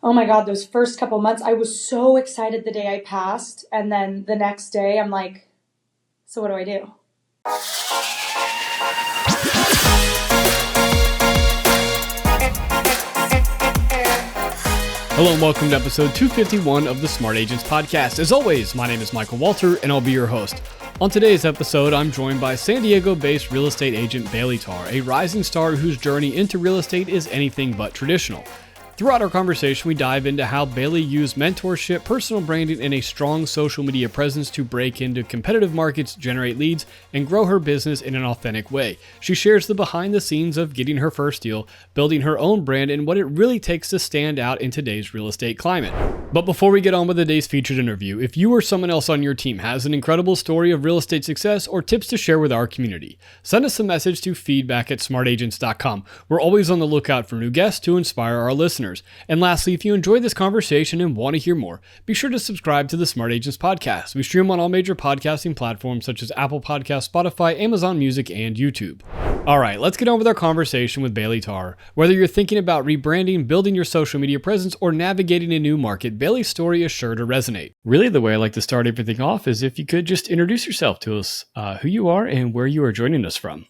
Oh my God, those first couple months, I was so excited the day I passed. And then the next day, I'm like, so what do I do? Hello and welcome to episode 251 of the Smart Agents Podcast. As always, my name is Michael Walter and I'll be your host. On today's episode, I'm joined by San Diego-based real estate agent Bailey Tarr, a rising star whose journey into real estate is anything but traditional. Throughout our conversation, we dive into how Bailey used mentorship, personal branding, and a strong social media presence to break into competitive markets, generate leads, and grow her business in an authentic way. She shares the behind the scenes of getting her first deal, building her own brand, and what it really takes to stand out in today's real estate climate. But before we get on with today's featured interview, if you or someone else on your team has an incredible story of real estate success or tips to share with our community, send us a message to feedback@smartagents.com. We're always on the lookout for new guests to inspire our listeners. And lastly, if you enjoyed this conversation and want to hear more, be sure to subscribe to the Smart Agents Podcast. We stream on all major podcasting platforms such as Apple Podcasts, Spotify, Amazon Music, and YouTube. All right, let's get on with our conversation with Bailey Tarr. Whether you're thinking about rebranding, building your social media presence, or navigating a new market, Bailey's story is sure to resonate. Really, the way I like to start everything off is if you could just introduce yourself to us, who you are and where you are joining us from.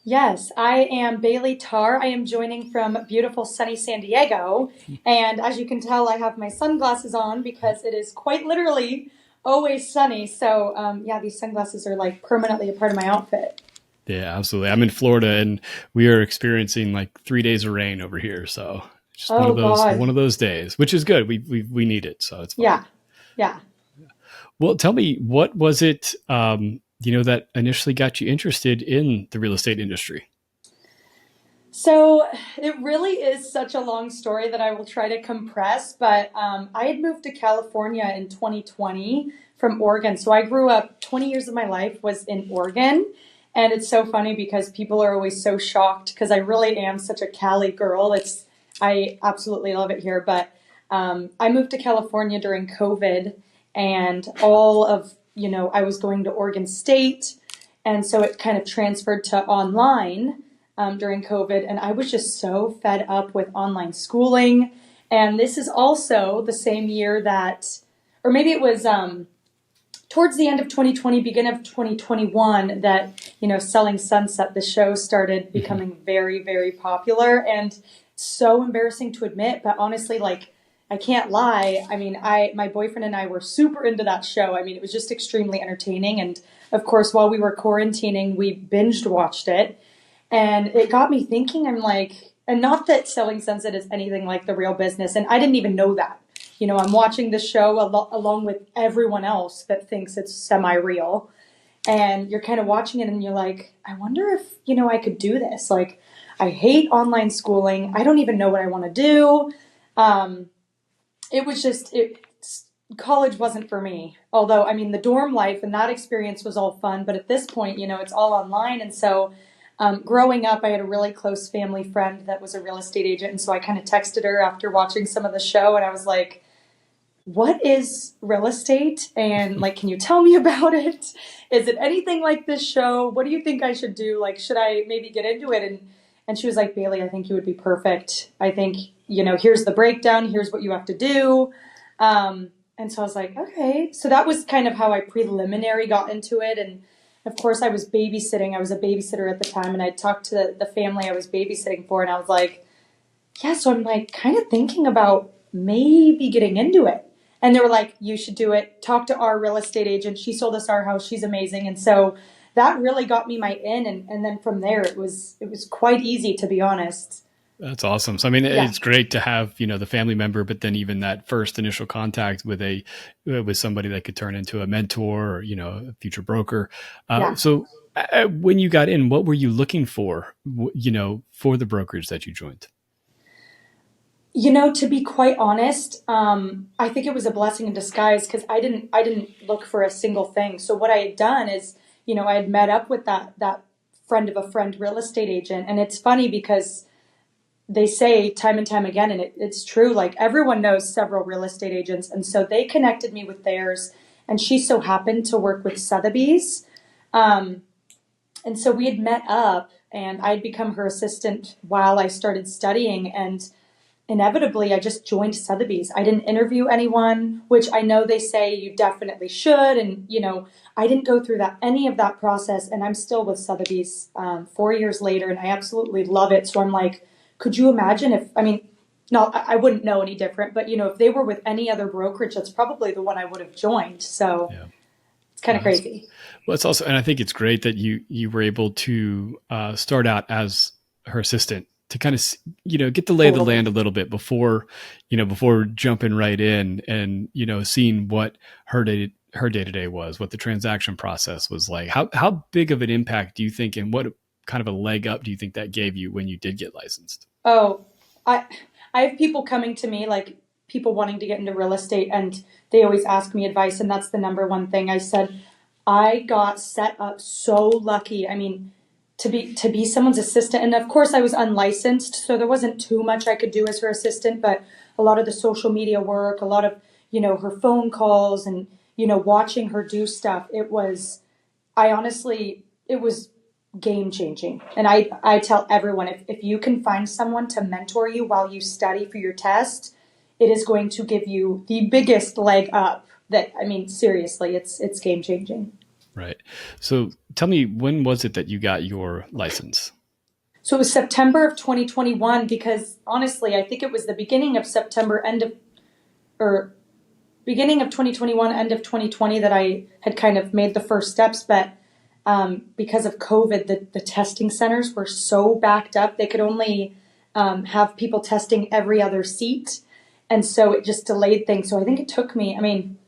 Yes, I am Bailey Tarr. I am joining from beautiful sunny San Diego. And as you can tell, I have my sunglasses on because it is quite literally always sunny. So these sunglasses are like permanently a part of my outfit. Yeah, absolutely. I'm in Florida and we are experiencing like 3 days of rain over here. So just one of those days, which is good. We need it. So it's fine. Yeah. Well, tell me, what was it, that initially got you interested in the real estate industry? So it really is such a long story that I will try to compress, but I had moved to California in 2020 from Oregon. So I grew up, 20 years of my life was in Oregon. And it's so funny because people are always so shocked because I really am such a Cali girl. I absolutely love it here. But I moved to California during COVID and I was going to Oregon State. And so it kind of transferred to online during COVID. And I was just so fed up with online schooling. And this is also the same year or maybe it was towards the end of 2020, beginning of 2021, that, Selling Sunset, the show started becoming very, very popular. And so embarrassing to admit, but honestly, I can't lie. I mean, my boyfriend and I were super into that show. I mean, it was just extremely entertaining. And of course, while we were quarantining, we binged watched it. And it got me thinking, and not that Selling Sunset is anything like the real business. And I didn't even know that. I'm watching the show along with everyone else that thinks it's semi-real. And you're kind of watching it and you're like, I wonder if, I could do this. I hate online schooling. I don't even know what I want to do. It was just, college wasn't for me. Although, the dorm life and that experience was all fun. But at this point, it's all online. And so growing up, I had a really close family friend that was a real estate agent. And so I kind of texted her after watching some of the show. And I was like, what is real estate? And can you tell me about it? Is it anything like this show? What do you think I should do? Should I maybe get into it? And she was like, Bailey, I think you would be perfect. I think, here's the breakdown. Here's what you have to do. And so I was like, okay. So that was kind of how I preliminary got into it. And of course I was babysitting. I was a babysitter at the time. And I talked to the family I was babysitting for. And I was like, yeah, so I'm kind of thinking about maybe getting into it. And they were like, you should do it. Talk to our real estate agent. She sold us our house. She's amazing. And so that really got me my in. And then from there, it was quite easy, to be honest. That's awesome. So, It's great to have, the family member, but then even that first initial contact with somebody that could turn into a mentor or, a future broker. So when you got in, what were you looking for, for the brokerage that you joined? To be quite honest, I think it was a blessing in disguise because I didn't look for a single thing. So what I had done is, I had met up with that friend of a friend real estate agent. And it's funny because they say time and time again, and it's true, everyone knows several real estate agents. And so they connected me with theirs. And she so happened to work with Sotheby's. And so we had met up and I'd become her assistant while I started studying. And inevitably, I just joined Sotheby's. I didn't interview anyone, which I know they say you definitely should. And, I didn't go through any of that process. And I'm still with Sotheby's 4 years later, and I absolutely love it. So I'm like, could you imagine no, I wouldn't know any different, but, if they were with any other brokerage, that's probably the one I would have joined. So Yeah. it's kind of crazy. Well, it's also, and I think it's great that you were able to start out as her assistant to kind of, get the lay of the land a little bit before jumping right in and, seeing what her day-to-day was, what the transaction process was like. How big of an impact do you think, and what kind of a leg up do you think that gave you when you did get licensed? Oh, I have people coming to me, like people wanting to get into real estate, and they always ask me advice. And that's the number one thing I said. I got set up so lucky. I mean, to be someone's assistant. And of course I was unlicensed, so there wasn't too much I could do as her assistant, but a lot of the social media work, a lot of, her phone calls and, watching her do stuff. It was game changing. And I tell everyone, if you can find someone to mentor you while you study for your test, it is going to give you the biggest leg up. Seriously, it's game changing. Right. So tell me, when was it that you got your license? So it was September of 2021, because honestly, I think it was the beginning of September, beginning of 2021, end of 2020 that I had kind of made the first steps. But because of COVID, the testing centers were so backed up. They could only have people testing every other seat. And so it just delayed things. So I think it took me,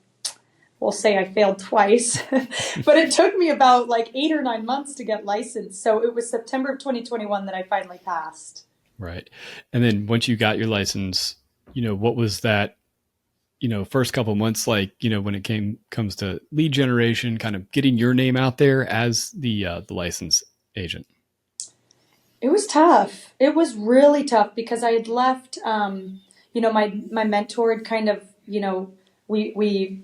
we'll say I failed twice, but it took me about like 8 or 9 months to get licensed. So it was September of 2021 that I finally passed. Right. And then once you got your license, what was that, first couple of months like, when it comes to lead generation, kind of getting your name out there as the licensed agent? It was tough. It was really tough because I had left, my mentor had kind of, we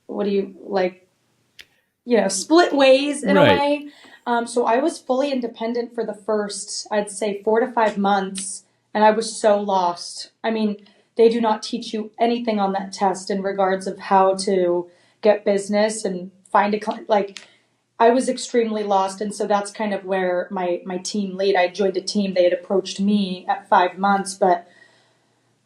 what do you like, split ways in Right. a way. So I was fully independent for the first, I'd say 4 to 5 months, and I was so lost. They do not teach you anything on that test in regards of how to get business and find a client. Like, I was extremely lost. And so that's kind of where my team lead, I joined a team. They had approached me at 5 months, but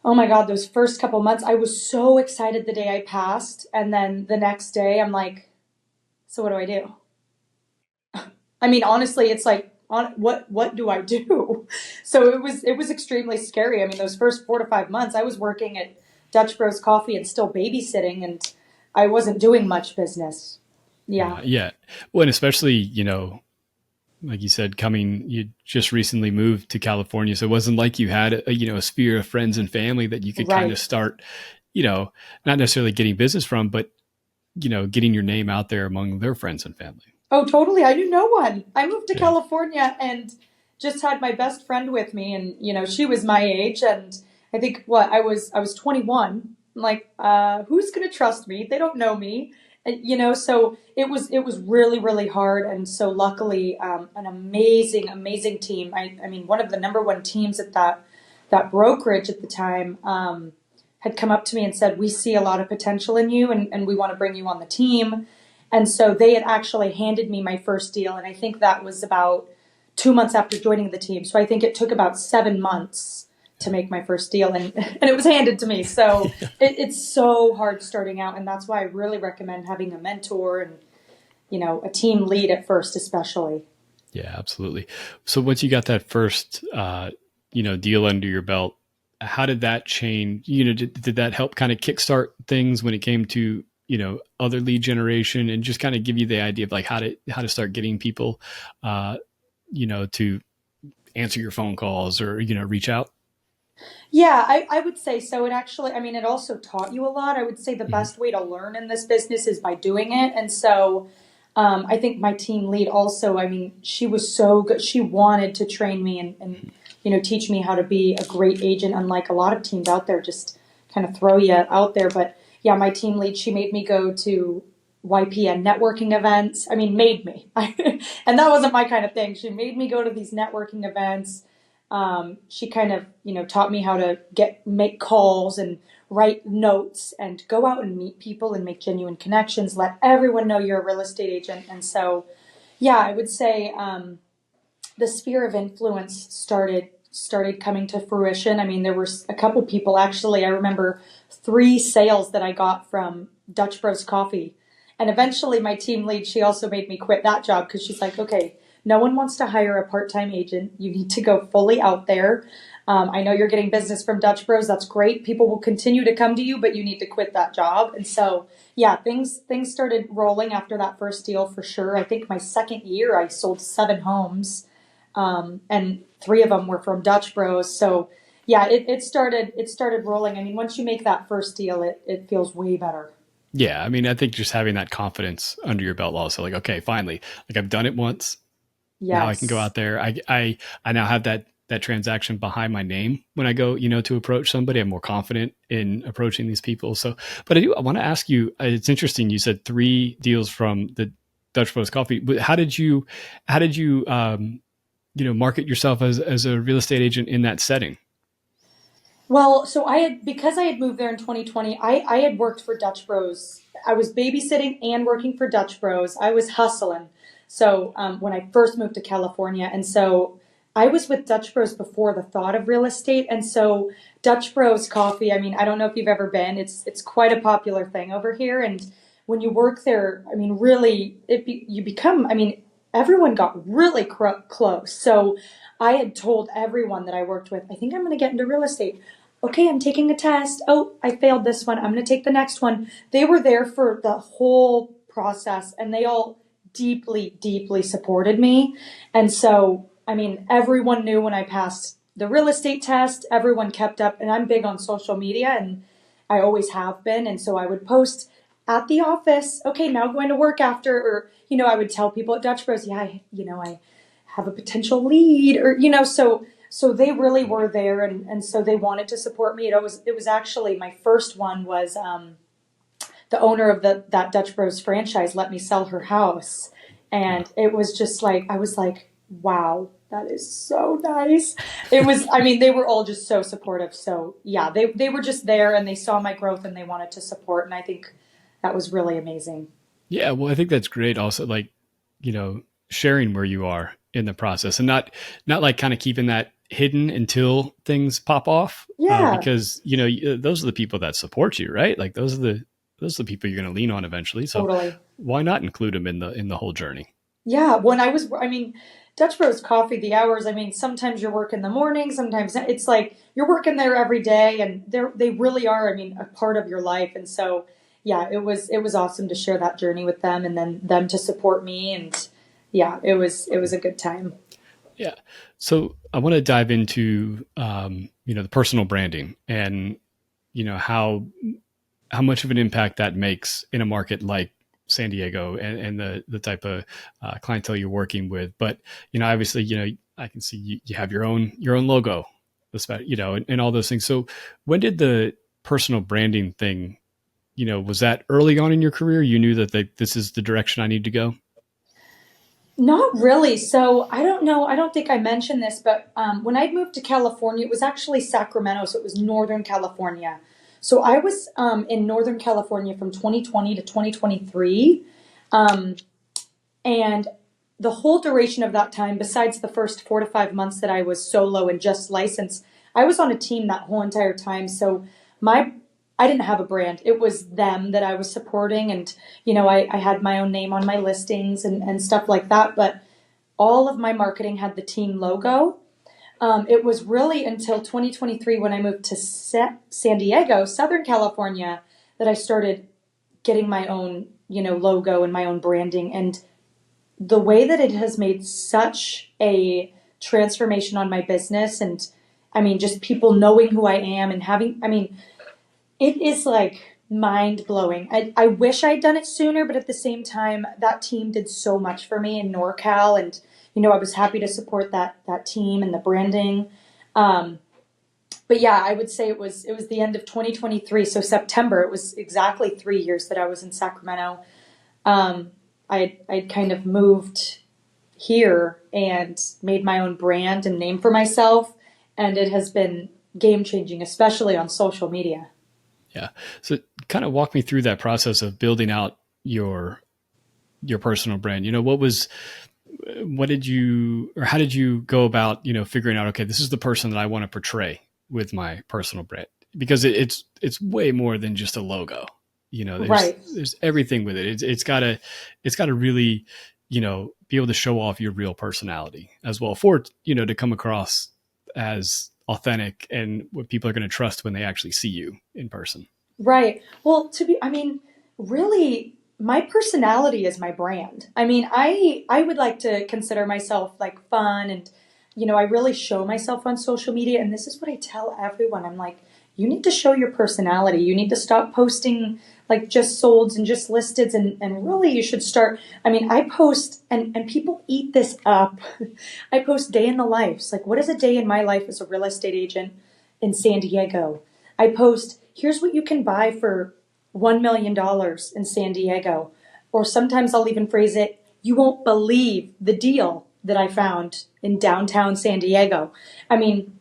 oh my God, those first couple months, I was so excited the day I passed. And then the next day I'm like, so what do I do? Honestly, it's like, what do I do? So it was extremely scary. Those first 4 to 5 months, I was working at Dutch Bros Coffee and still babysitting, and I wasn't doing much business. Yeah. Yeah. Well, and especially, like you said, you just recently moved to California. So it wasn't like you had a sphere of friends and family that you could Right. kind of start, not necessarily getting business from, but, getting your name out there among their friends and family. Oh, totally. I knew no one. I moved to California and just had my best friend with me, and she was my age, and I think I was 21. I'm like, who's going to trust me? They don't know me. And, so it was really, really hard. And so luckily, an amazing, amazing team. One of the number one teams at that brokerage at the time, had come up to me and said, we see a lot of potential in you, and we want to bring you on the team. And so they had actually handed me my first deal. And I think that was about 2 months after joining the team. So I think it took about 7 months to make my first deal, and it was handed to me. So it's so hard starting out. And that's why I really recommend having a mentor and, a team lead at first, especially. Yeah, absolutely. So once you got that first, deal under your belt, how did that change? Did that help kind of kickstart things when it came to, other lead generation, and just kind of give you the idea of like how to start getting people, to answer your phone calls or, reach out? Yeah, I would say so. It actually, it also taught you a lot. I would say the best way to learn in this business is by doing it. And so I think my team lead also, she was so good. She wanted to train me and teach me how to be a great agent, unlike a lot of teams out there just kind of throw you out there. But yeah, my team lead, she made me go to YPN networking events. Made me. And that wasn't my kind of thing. She made me go to these networking events. She kind of, taught me how to make calls and write notes and go out and meet people and make genuine connections, let everyone know you're a real estate agent. And so, yeah, I would say the sphere of influence started coming to fruition. I mean, there were a couple people, actually. I remember 3 sales that I got from Dutch Bros Coffee. And eventually my team lead, she also made me quit that job because she's like, okay, no one wants to hire a part-time agent. You need to go fully out there. I know you're getting business from Dutch Bros. That's great. People will continue to come to you, but you need to quit that job. And so, yeah, things started rolling after that first deal for sure. I think my second year I sold 7 homes, and 3 of them were from Dutch Bros. So, yeah, it started rolling. I mean, once you make that first deal, it feels way better. Yeah, I mean, I think just having that confidence under your belt also, like, okay, finally, like I've done it once. Now I can go Yes. out there. I now have that transaction behind my name when I go, to approach somebody. I'm more confident in approaching these people. So, but I want to ask you. It's interesting. You said 3 deals from the Dutch Bros Coffee. But how did you market yourself as a real estate agent in that setting? Well, so because I had moved there in 2020, I had worked for Dutch Bros. I was babysitting and working for Dutch Bros. I was hustling. So when I first moved to California, and so I was with Dutch Bros before the thought of real estate. And so Dutch Bros Coffee, I mean, I don't know if you've ever been. It's quite a popular thing over here. And when you work there, I mean, really, you become. I mean, everyone got really close. So I had told everyone that I worked with, I think I'm going to get into real estate. Okay, I'm taking a test. Oh, I failed this one. I'm going to take the next one. They were there for the whole process, and they all deeply, deeply supported me. And so, I mean, everyone knew when I passed the real estate test, everyone kept up, and I'm big on social media, and I always have been. And so I would post at the office, okay, now going to work after, or, I would tell people at Dutch Bros, yeah, I have a potential lead, or, so they really were there, and so they wanted to support me. It was actually my first one was the owner of that Dutch Bros franchise let me sell her house, and it was just like I was like, wow, that is so nice. It was, I mean, they were all just so supportive. So yeah, they were just there and they saw my growth and they wanted to support, and I think that was really amazing. Yeah, well, I think that's great. Also, like, sharing where you are in the process, and not like kind of keeping that hidden until things pop off, Yeah, because those are the people that support you, right? Like those are the people you're going to lean on eventually. So totally. why not include them in the whole journey? Yeah, I mean, Dutch Bros Coffee, the hours, I mean, sometimes you're working in the morning, sometimes it's like you're working there every day, and they really are, I mean, a part of your life. And so, yeah, it was awesome to share that journey with them, and then them to support me, and yeah, it was a good time. Yeah. So I want to dive into the personal branding and how much of an impact that makes in a market like San Diego and the type of clientele you're working with. But obviously, I can see you have your own logo, and all those things. So when did the personal branding thing, was that early on in your career? You knew that this is the direction I need to go. Not really. So I don't know. I don't think I mentioned this, but when I moved to California, it was actually Sacramento, so it was Northern California. So I was in Northern California from 2020 to 2023. Um, and the whole duration of that time, besides the first 4 to 5 months that I was solo and just licensed, I was on a team that whole entire time. So my I didn't have a brand. It was them that I was supporting, and I had my own name on my listings and stuff like that. But all of my marketing had the team logo. It was really until 2023 when I moved to San Diego, Southern California, that I started getting my own, logo and my own branding. And the way that it has made such a transformation on my business, and I mean, just people knowing who I am and I mean, it is like mind blowing. I wish I'd done it sooner, but at the same time, that team did so much for me in NorCal, and I was happy to support that team and the branding. Um, but yeah, I would say it was the end of 2023, so September. It was exactly 3 years that I was in Sacramento. Um, I'd kind of moved here and made my own brand and name for myself. and it has been game changing, especially on social media. Yeah. So kind of walk me through that process of building out your personal brand. What did you, or how did you go about, figuring out, okay, this is the person that I want to portray with my personal brand? Because it's way more than just a logo. Right. There's everything with it. It's got to really, be able to show off your real personality as well for it, to come across as authentic and what people are going to trust when they actually see you in person. Right. Well, I mean, really, my personality is my brand. I mean, I would like to consider myself like fun and, I really show myself on social media. And this is what I tell everyone. I'm like, you need to show your personality. You need to stop posting like just solds and just listeds. And really, you should start. I mean, I post and people eat this up. I post day in the lives. Like, what is a day in my life as a real estate agent in San Diego? I post, here's what you can buy for $1 million in San Diego. Or sometimes I'll even phrase it, you won't believe the deal that I found in downtown San Diego. I mean,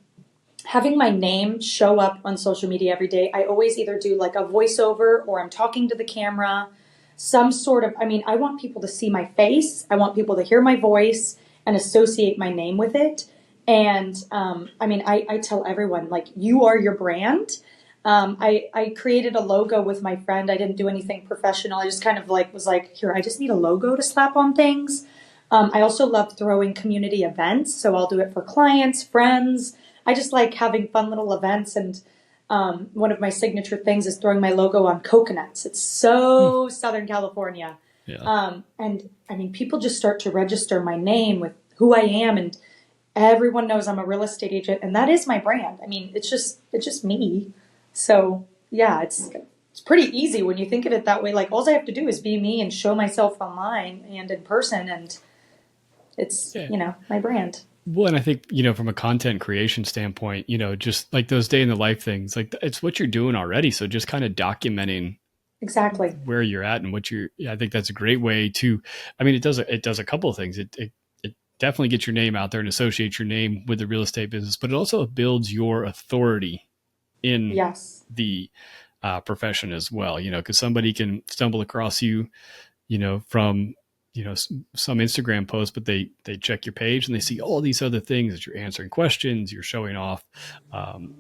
having my name show up on social media every day, I always either do like a voiceover or I'm talking to the camera, some sort of, I mean, I want people to see my face. I want people to hear my voice and associate my name with it. And I mean, I tell everyone, like, you are your brand. I created a logo with my friend. I didn't do anything professional. I just kind of like was like, here, I just need a logo to slap on things. I also love throwing community events. So I'll do it for clients, friends. I just like having fun little events. And one of my signature things is throwing my logo on coconuts. It's so Southern California. Yeah. And I mean, people just start to register my name with who I am, and everyone knows I'm a real estate agent, and that is my brand. I mean, it's just me. So yeah, it's pretty easy when you think of it that way. Like, all I have to do is be me and show myself online and in person, and it's, my brand. Well, and I think, from a content creation standpoint, just like those day in the life things, like it's what you're doing already. So just kind of documenting Exactly. where you're at and I think that's a great way to, I mean, it does a couple of things. It definitely gets your name out there and associates your name with the real estate business, but it also builds your authority in Yes. the profession as well, because somebody can stumble across you, from, some Instagram post, but they check your page and they see all these other things that you're answering questions, you're showing off,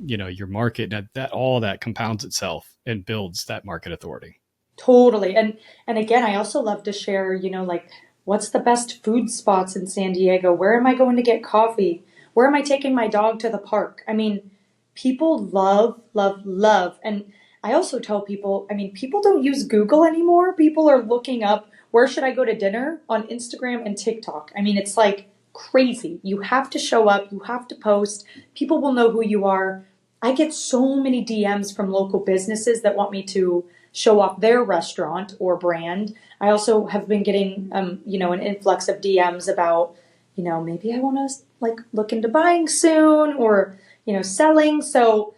your market, that all that compounds itself and builds that market authority. Totally. And again, I also love to share, like, what's the best food spots in San Diego? Where am I going to get coffee? Where am I taking my dog to the park? I mean, people love, love, love. And I also tell people, I mean, people don't use Google anymore. People are looking up, where should I go to dinner, on Instagram and TikTok. I mean, it's like crazy. You have to show up. You have to post. People will know who you are. I get so many DMs from local businesses that want me to show off their restaurant or brand. I also have been getting, an influx of DMs about, maybe I want to like look into buying soon, or, selling. So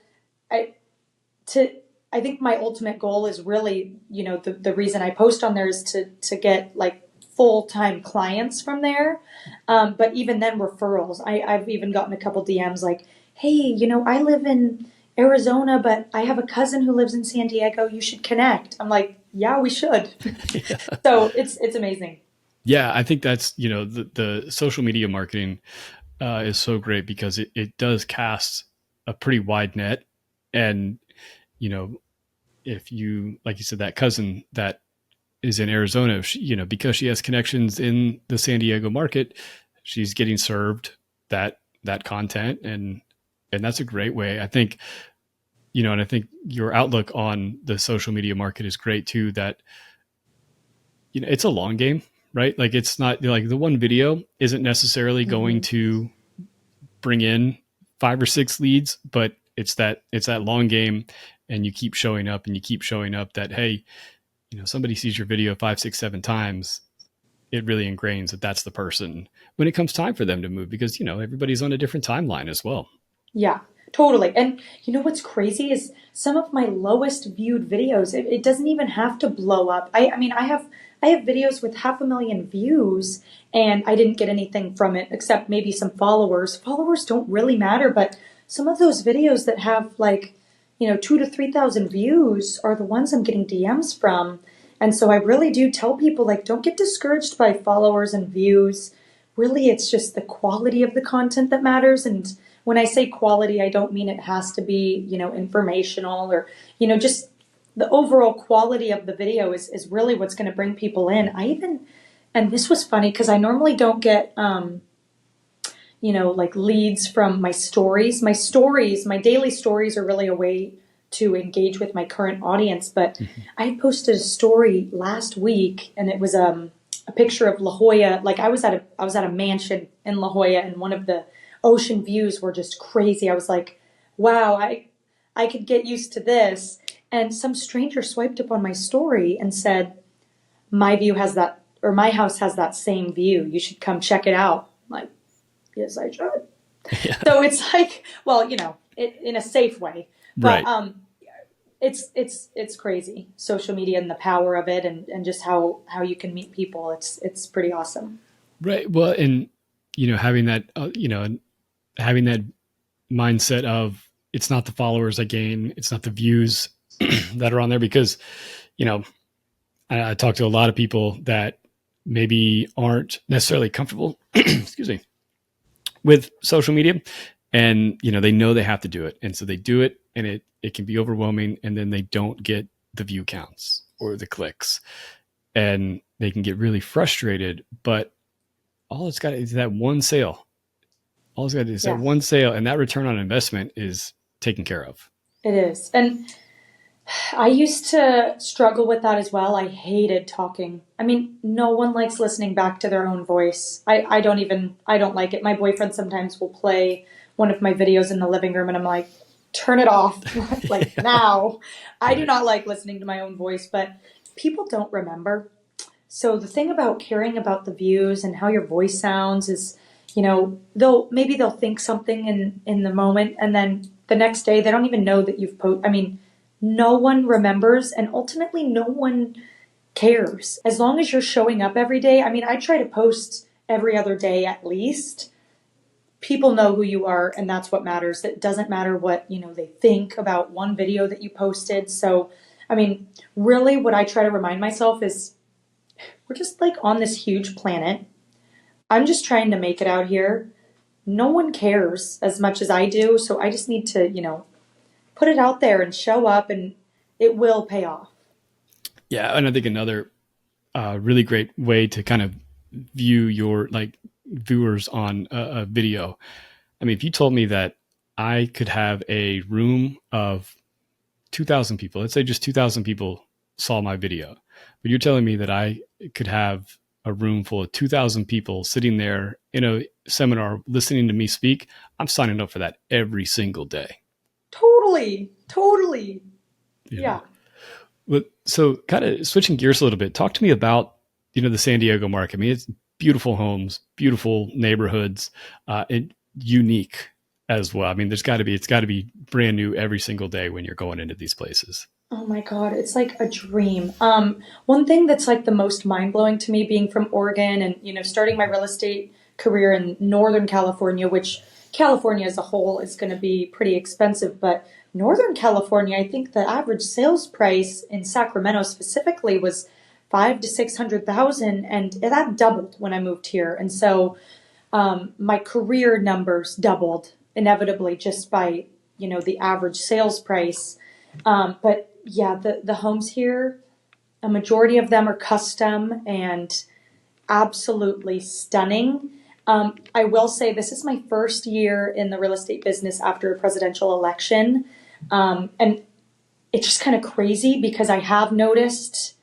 I think my ultimate goal is really, the reason I post on there is to get like full-time clients from there. But even then, referrals. I've even gotten a couple DMs like, hey, I live in Arizona, but I have a cousin who lives in San Diego. You should connect. I'm like, yeah, we should. Yeah. So it's amazing. Yeah, I think that's, the social media marketing is so great because it does cast a pretty wide net. And, if you, like you said, that cousin that is in Arizona, because she has connections in the San Diego market, she's getting served that content. And that's a great way. I think, and I think your outlook on the social media market is great too, that, it's a long game, right? Like, it's not like the one video isn't necessarily going to bring in 5 or 6 leads, but it's that long game, and you keep showing up and you keep showing up that, hey, somebody sees your video 5, 6, 7 times, it really ingrains that that's the person when it comes time for them to move, because, everybody's on a different timeline as well. Yeah, totally. And what's crazy is some of my lowest viewed videos, it doesn't even have to blow up. I mean, I have videos with 500,000 views, and I didn't get anything from it except maybe some followers. Followers don't really matter, but some of those videos that have like, 2 to 3,000 views are the ones I'm getting DMs from. And so I really do tell people, like, don't get discouraged by followers and views. Really, it's just the quality of the content that matters. And when I say quality, I don't mean it has to be, informational or, just the overall quality of the video is really what's going to bring people in. And this was funny because I normally don't get, like leads from my stories. My daily stories are really a way to engage with my current audience. But I posted a story last week, and it was a picture of La Jolla. Like I was at a mansion in La Jolla, and one of the ocean views were just crazy. I was like, wow, I could get used to this. And some stranger swiped up on my story and said, my view has that, or my house has that same view. You should come check it out. I'm like, yes, I should. Yeah. So it's like, well, in a safe way, but right. It's crazy. Social media and the power of it, and just how you can meet people. It's pretty awesome. Right. Well, and having that, having that mindset of it's not the followers I gain, it's not the views that are on there, because, I talk to a lot of people that maybe aren't necessarily comfortable, excuse me, with social media, and, they know they have to do it. And so they do it, and it can be overwhelming, and then they don't get the view counts or the clicks, and they can get really frustrated. But all it's got is that one sale. All it's got is that one sale, and that return on investment is taken care of. It is. And I used to struggle with that as well. I hated talking. I mean, no one likes listening back to their own voice. I don't like it. My boyfriend sometimes will play one of my videos in the living room, and I'm like, turn it off. Like now. I do not like listening to my own voice, but people don't remember. So the thing about caring about the views and how your voice sounds is, they'll think something in the moment, and then the next day they don't even know that you've posted. I mean, no one remembers, and ultimately no one cares. As long as you're showing up every day. I mean, I try to post every other day at least. People know who you are, and that's what matters. It doesn't matter what, they think about one video that you posted. So, I mean, really what I try to remind myself is we're just like on this huge planet. I'm just trying to make it out here. No one cares as much as I do. So I just need to, put it out there and show up, and it will pay off. Yeah. And I think another really great way to kind of view your viewers on a video. I mean, if you told me that I could have a room of 2,000 people, let's say just 2,000 people saw my video, but you're telling me that I could have a room full of 2,000 people sitting there in a seminar listening to me speak, I'm signing up for that every single day. Totally. Yeah. Well, so kind of switching gears a little bit, talk to me about, the San Diego market. I mean, it's beautiful homes, beautiful neighborhoods, and unique as well. I mean, it's got to be brand new every single day when you're going into these places. Oh my God, it's like a dream. One thing that's like the most mind-blowing to me being from Oregon and, starting my real estate career in Northern California, which California as a whole is going to be pretty expensive, but Northern California, I think the average sales price in Sacramento specifically was $500,000 to $600,000, and that doubled when I moved here. And so my career numbers doubled inevitably just by, the average sales price. But yeah, the homes here, a majority of them are custom and absolutely stunning. I will say this is my first year in the real estate business after a presidential election. And it's just kind of crazy because I have noticed,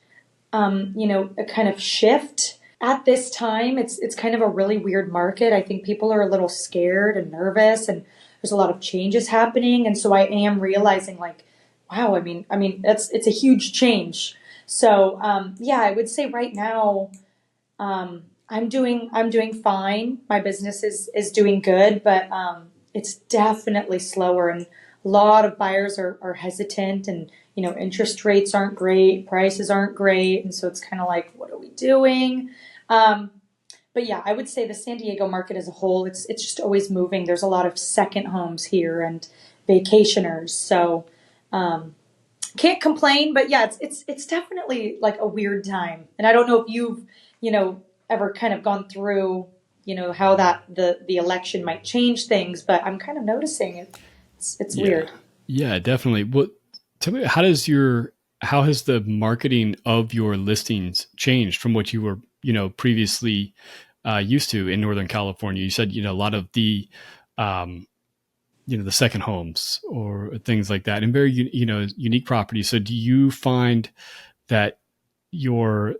a kind of shift at this time. It's kind of a really weird market. I think people are a little scared and nervous, and there's a lot of changes happening. And so I am realizing like, wow, I mean, it's a huge change. So, I would say right now, I'm doing fine. My business is doing good, but it's definitely slower, and a lot of buyers are hesitant, and interest rates aren't great, prices aren't great, and so it's kind of like, what are we doing? but yeah, I would say the San Diego market as a whole, it's just always moving. There's a lot of second homes here and vacationers. So can't complain, but yeah, it's definitely like a weird time. And I don't know if you've, ever kind of gone through, how that the election might change things, but I'm kind of noticing it. It's Yeah. weird. Yeah, definitely. Well, tell me, how has the marketing of your listings changed from what you were, previously used to in Northern California? You said, a lot of um, the second homes or things like that, and very, unique properties. So, do you find that your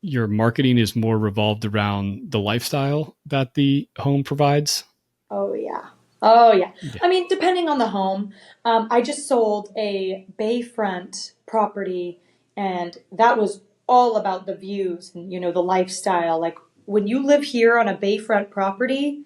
your marketing is more revolved around the lifestyle that the home provides? Oh yeah. Oh yeah. Yeah. I mean, depending on the home. I just sold a bayfront property, and that was all about the views and the lifestyle. Like when you live here on a bayfront property,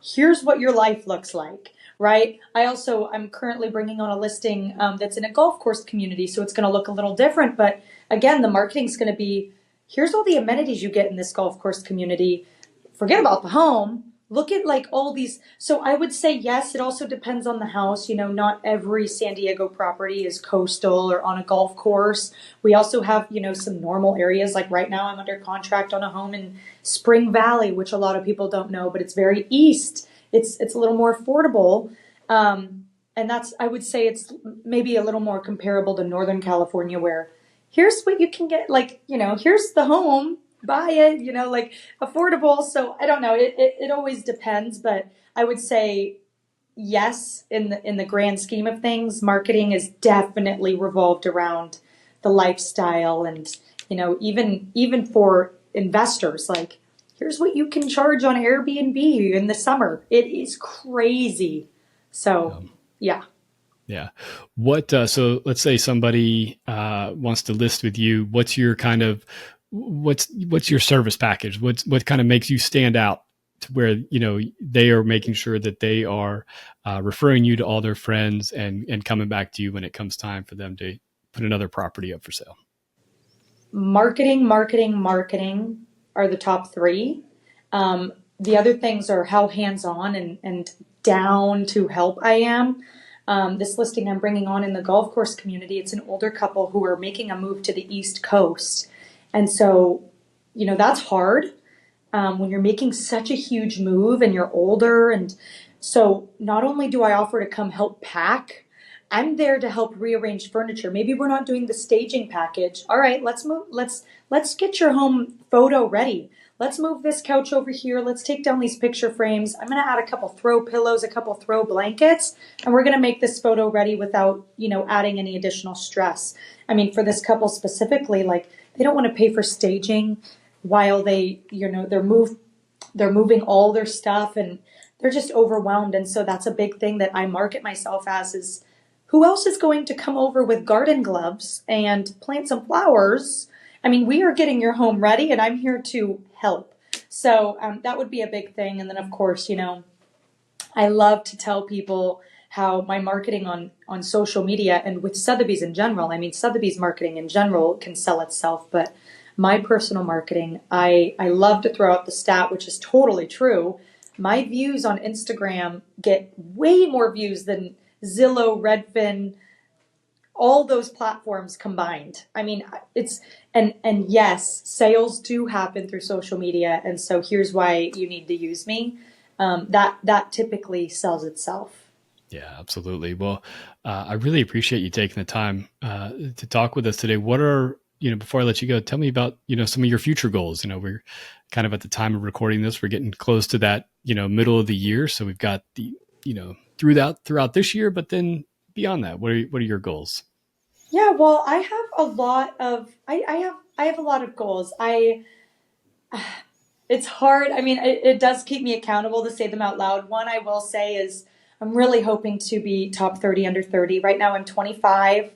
here's what your life looks like, right? I'm currently bringing on a listing that's in a golf course community, so it's going to look a little different. But again, the marketing's going to be here's all the amenities you get in this golf course community. Forget about the home. Look at like all these. So I would say yes, it also depends on the house. Not every San Diego property is coastal or on a golf course. We also have, some normal areas. Like right now, I'm under contract on a home in Spring Valley, which a lot of people don't know, but it's very east. It's a little more affordable. And I would say it's maybe a little more comparable to Northern California, where here's what you can get. Like, here's the home, buy it, like affordable. So I don't know. It always depends, but I would say yes, in the grand scheme of things, marketing is definitely revolved around the lifestyle, and even for investors, like here's what you can charge on Airbnb in the summer. It is crazy. So Um, yeah. yeah. So let's say somebody wants to list with you. What's your service package? What kind of makes you stand out to where, they are making sure that they are referring you to all their friends and coming back to you when it comes time for them to put another property up for sale? Marketing, marketing, marketing are the top three. The other things are how hands-on and down to help I am. This listing I'm bringing on in the golf course community, it's an older couple who are making a move to the East Coast. And so, that's hard when you're making such a huge move and you're older. And so not only do I offer to come help pack, I'm there to help rearrange furniture. Maybe we're not doing the staging package. All right, let's move. Let's get your home photo ready. Let's move this couch over here. Let's take down these picture frames. I'm going to add a couple throw pillows, a couple throw blankets, and we're going to make this photo ready without, adding any additional stress. I mean, for this couple specifically, like they don't want to pay for staging while they're moving all their stuff, and they're just overwhelmed. And so that's a big thing that I market myself as is who else is going to come over with garden gloves and plant some flowers? I mean, we are getting your home ready, and I'm here to help. So that would be a big thing. And then, of course, I love to tell people how my marketing on social media and with Sotheby's in general, I mean, Sotheby's marketing in general can sell itself, but my personal marketing, I love to throw out the stat, which is totally true. My views on Instagram get way more views than Zillow, Redfin, all those platforms combined. I mean, and yes, sales do happen through social media, and so here's why you need to use me. That typically sells itself. Yeah, absolutely. Well, I really appreciate you taking the time to talk with us today. What are, before I let you go, tell me about, some of your future goals. We're kind of at the time of recording this, we're getting close to that, middle of the year. So we've got the, throughout this year, but then beyond that, what are your goals? Yeah, well, I have a lot of I have a lot of goals. It's hard. I mean, it does keep me accountable to say them out loud. One I will say is I'm really hoping to be top 30 under 30. Right now I'm 25,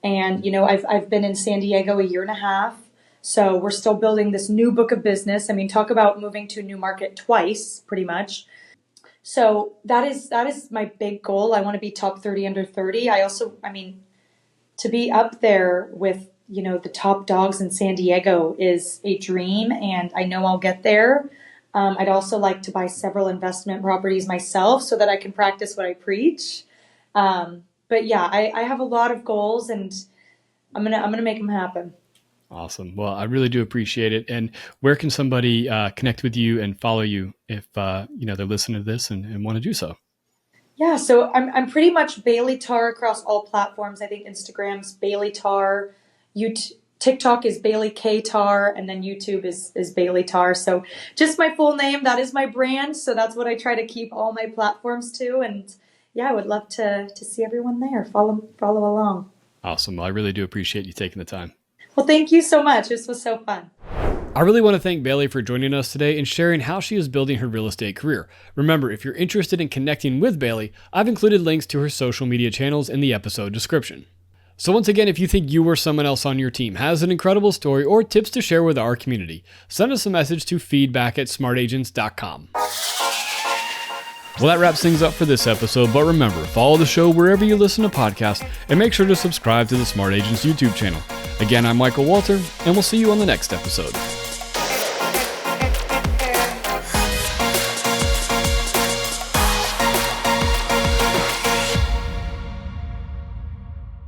and I've been in San Diego a year and a half. So we're still building this new book of business. I mean, talk about moving to a new market twice, pretty much. So that is my big goal. I want to be top 30 under 30. I mean, to be up there with the top dogs in San Diego is a dream, and I know I'll get there. I'd also like to buy several investment properties myself so that I can practice what I preach. But yeah, I have a lot of goals, and I'm gonna make them happen. Awesome. Well, I really do appreciate it. And where can somebody connect with you and follow you if they're listening to this and want to do so? Yeah, so I'm pretty much Bailey Tarr across all platforms. I think Instagram's Bailey Tarr, TikTok is Bailey K Tarr, and then YouTube is Bailey Tarr. So just my full name, that is my brand. So that's what I try to keep all my platforms to. And yeah, I would love to see everyone there. Follow along. Awesome. Well, I really do appreciate you taking the time. Well, thank you so much. This was so fun. I really want to thank Bailey for joining us today and sharing how she is building her real estate career. Remember, if you're interested in connecting with Bailey, I've included links to her social media channels in the episode description. So once again, if you think you or someone else on your team has an incredible story or tips to share with our community, send us a message to feedback@smartagents.com. Well, that wraps things up for this episode, but remember, follow the show wherever you listen to podcasts and make sure to subscribe to the Smart Agents YouTube channel. Again, I'm Michael Walter, and we'll see you on the next episode.